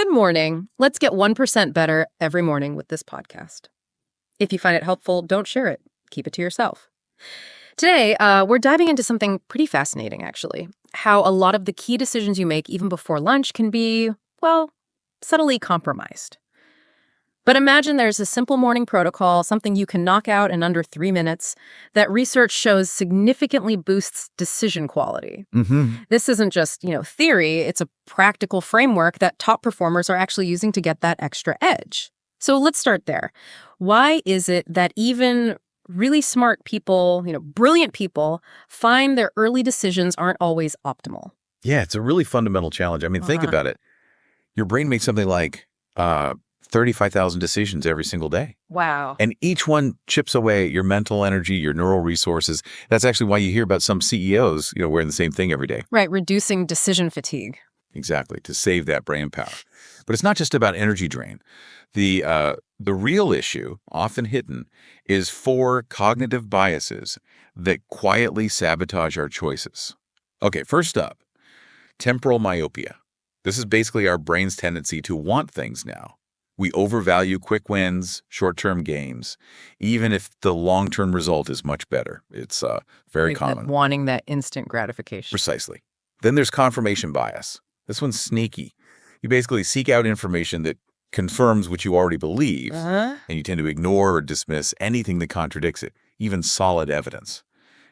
Good morning. Let's get 1% better every morning with this podcast. If you find it helpful, don't share it. Keep it to yourself. Today, we're diving into something pretty fascinating, actually. How a lot of the key decisions you make even before lunch can be, well, subtly compromised. But imagine there's a simple morning protocol, something you can knock out in under 3 minutes, that research shows significantly boosts decision quality. This isn't just, theory, it's a practical framework that top performers are actually using to get that extra edge. So let's start there. Why is it that even really smart people, brilliant people, find their early decisions aren't always optimal? Yeah, it's a really fundamental challenge. I mean, think about it. Your brain makes something like 35,000 decisions every single day. Wow. And each one chips away at your mental energy, your neural resources. That's actually why you hear about some CEOs, wearing the same thing every day. Right, reducing decision fatigue. Exactly, to save that brain power. But it's not just about energy drain. The real issue, often hidden, is 4 cognitive biases that quietly sabotage our choices. Okay, first up, temporal myopia. This is basically our brain's tendency to want things now. We overvalue quick wins, short-term gains, even if the long-term result is much better. It's very common. Wanting that instant gratification. Precisely. Then there's confirmation bias. This one's sneaky. You basically seek out information that confirms what you already believe, and you tend to ignore or dismiss anything that contradicts it, even solid evidence.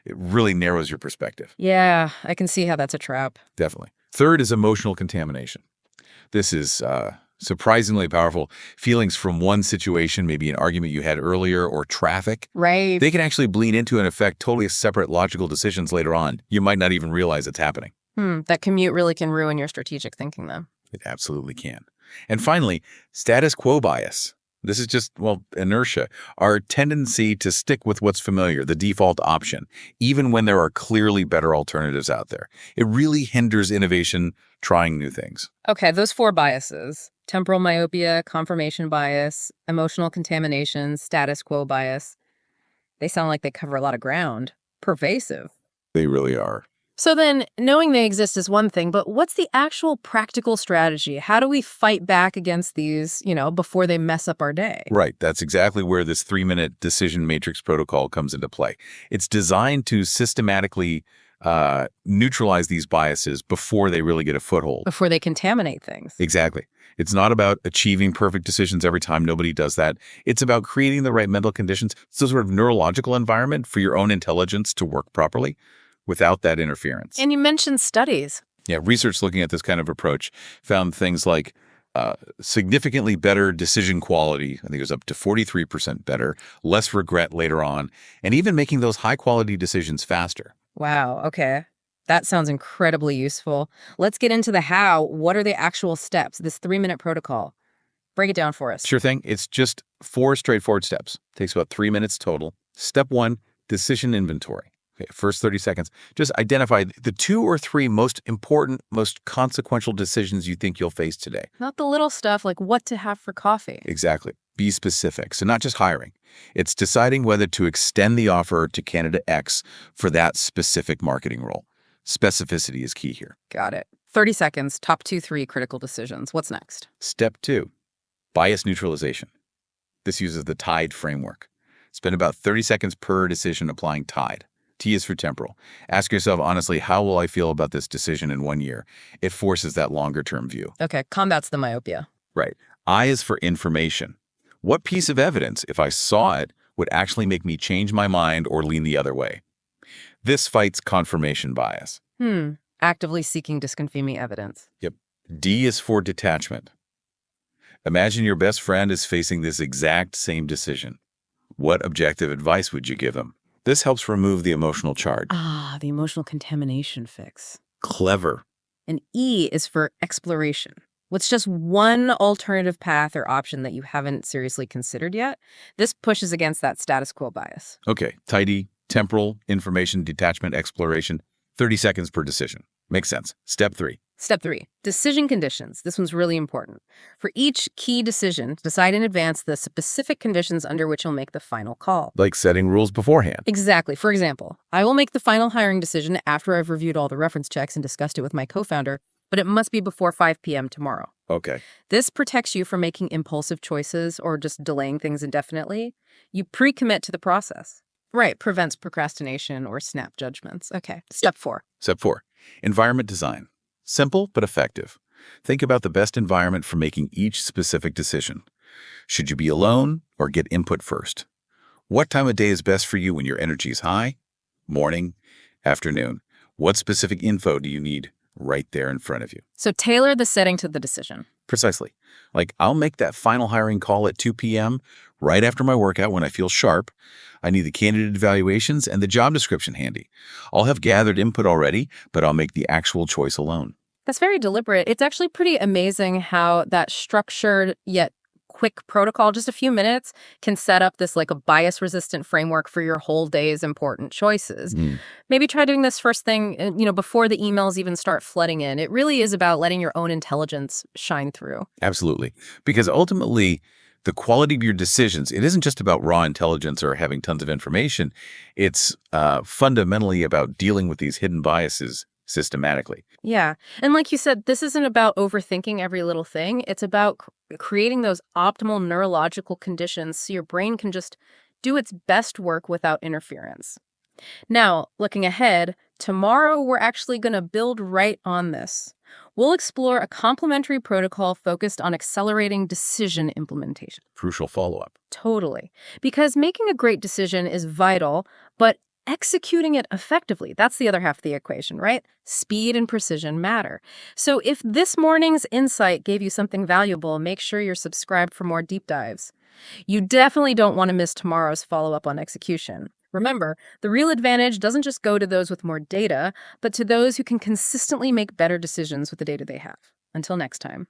It really narrows your perspective. Yeah, I can see how that's a trap. Definitely. Third is emotional contamination. This is surprisingly powerful. Feelings from one situation, maybe an argument you had earlier or traffic. Right. They can actually bleed into and affect totally separate logical decisions later on. You might not even realize it's happening. That commute really can ruin your strategic thinking, though. It absolutely can. And finally, status quo bias. This is just, inertia, our tendency to stick with what's familiar, the default option, even when there are clearly better alternatives out there. It really hinders innovation, trying new things. Okay, those 4 biases, temporal myopia, confirmation bias, emotional contamination, status quo bias, they sound like they cover a lot of ground. Pervasive. They really are. So then, knowing they exist is one thing, but what's the actual practical strategy? How do we fight back against these, before they mess up our day? Right. That's exactly where this 3-minute decision matrix protocol comes into play. It's designed to systematically neutralize these biases before they really get a foothold. Before they contaminate things. Exactly. It's not about achieving perfect decisions every time. Nobody does that. It's about creating the right mental conditions, so sort of neurological environment for your own intelligence to work properly without that interference. And you mentioned studies. Yeah, research looking at this kind of approach found things like significantly better decision quality. I think it was up to 43% better, less regret later on, and even making those high-quality decisions faster. Wow, okay. That sounds incredibly useful. Let's get into the how. What are the actual steps, this 3-minute protocol? Break it down for us. Sure thing. It's just 4 straightforward steps. Takes about 3 minutes total. Step 1, decision inventory. Okay, first 30 seconds. Just identify the 2 or 3 most important, most consequential decisions you think you'll face today. Not the little stuff like what to have for coffee. Exactly. Be specific. So not just hiring. It's deciding whether to extend the offer to candidate X for that specific marketing role. Specificity is key here. Got it. 30 seconds, top 2-3 critical decisions. What's next? Step 2, bias neutralization. This uses the TIDE framework. Spend about 30 seconds per decision applying TIDE. T is for temporal. Ask yourself honestly, how will I feel about this decision in 1 year? It forces that longer-term view. Okay, combats the myopia. Right. I is for information. What piece of evidence, if I saw it, would actually make me change my mind or lean the other way? This fights confirmation bias. Actively seeking disconfirming evidence. Yep. D is for detachment. Imagine your best friend is facing this exact same decision. What objective advice would you give them? This helps remove the emotional charge. The emotional contamination fix. Clever. And E is for exploration. What's just one alternative path or option that you haven't seriously considered yet? This pushes against that status quo bias. Okay, tidy, temporal, information, detachment, exploration, 30 seconds per decision. Makes sense. Step 3. Step 3, decision conditions. This one's really important. For each key decision, decide in advance the specific conditions under which you'll make the final call. Like setting rules beforehand. Exactly. For example, I will make the final hiring decision after I've reviewed all the reference checks and discussed it with my co-founder, but it must be before 5 p.m. tomorrow. Okay. This protects you from making impulsive choices or just delaying things indefinitely. You pre-commit to the process. Right, prevents procrastination or snap judgments. Okay, step 4. Step 4, environment design. Simple but effective. Think about the best environment for making each specific decision. Should you be alone or get input first? What time of day is best for you when your energy is high? Morning, afternoon. What specific info do you need right there in front of you? So tailor the setting to the decision. Precisely. Like, I'll make that final hiring call at 2 p.m. right after my workout when I feel sharp. I need the candidate evaluations and the job description handy. I'll have gathered input already, but I'll make the actual choice alone. That's very deliberate. It's actually pretty amazing how that structured yet quick protocol, just a few minutes, can set up this like a bias-resistant framework for your whole day's important choices. Maybe try doing this first thing, before the emails even start flooding in. It really is about letting your own intelligence shine through. Absolutely. Because ultimately, the quality of your decisions, it isn't just about raw intelligence or having tons of information. It's fundamentally about dealing with these hidden biases systematically. Yeah. And like you said, this isn't about overthinking every little thing. It's about creating those optimal neurological conditions so your brain can just do its best work without interference. Now, looking ahead, tomorrow we're actually going to build right on this. We'll explore a complementary protocol focused on accelerating decision implementation. Crucial follow-up. Totally. Because making a great decision is vital, but executing it effectively, that's the other half of the equation, right? Speed and precision matter. So if this morning's insight gave you something valuable, make sure you're subscribed for more deep dives. You definitely don't want to miss tomorrow's follow-up on execution. Remember, the real advantage doesn't just go to those with more data, but to those who can consistently make better decisions with the data they have. Until next time.